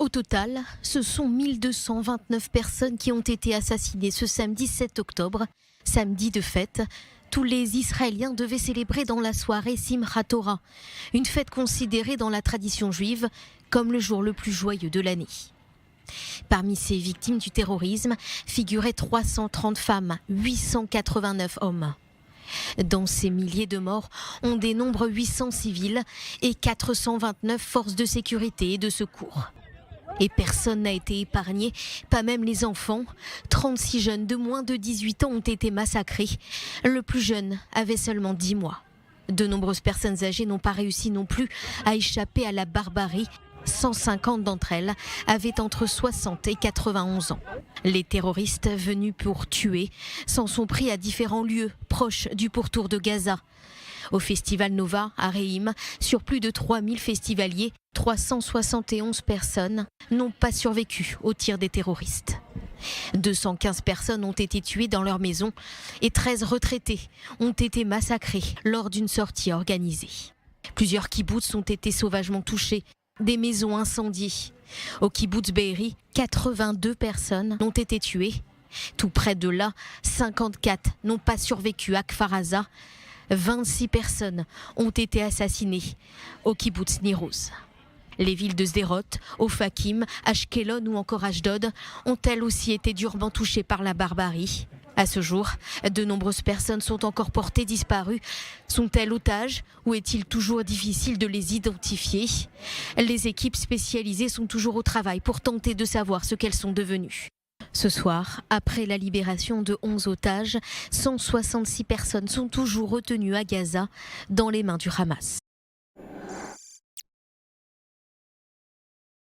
Au total, ce sont 1229 personnes qui ont été assassinées ce samedi 7 octobre, samedi de fête. Tous les Israéliens devaient célébrer dans la soirée Simchat Torah, une fête considérée dans la tradition juive comme le jour le plus joyeux de l'année. Parmi ces victimes du terrorisme figuraient 330 femmes, 889 hommes. Dans ces milliers de morts, on dénombre 800 civils et 429 forces de sécurité et de secours. Et personne n'a été épargné, pas même les enfants. 36 jeunes de moins de 18 ans ont été massacrés. Le plus jeune avait seulement 10 mois. De nombreuses personnes âgées n'ont pas réussi non plus à échapper à la barbarie. 150 d'entre elles avaient entre 60 et 91 ans. Les terroristes venus pour tuer s'en sont pris à différents lieux proches du pourtour de Gaza. Au Festival Nova à Reim, sur plus de 3000 festivaliers, 371 personnes n'ont pas survécu aux tirs des terroristes. 215 personnes ont été tuées dans leur maison et 13 retraités ont été massacrés lors d'une sortie organisée. Plusieurs kibboutz ont été sauvagement touchés, des maisons incendiées. Au kibboutz Be'eri, 82 personnes ont été tuées. Tout près de là, 54 n'ont pas survécu à Kfar Aza. 26 personnes ont été assassinées au kibboutz Nir Oz. Les villes de Sderot, Ofakim, Ashkelon ou encore Ashdod ont elles aussi été durement touchées par la barbarie. À ce jour, de nombreuses personnes sont encore portées disparues. Sont-elles otages ou est-il toujours difficile de les identifier? Les équipes spécialisées sont toujours au travail pour tenter de savoir ce qu'elles sont devenues. Ce soir, après la libération de 11 otages, 166 personnes sont toujours retenues à Gaza dans les mains du Hamas.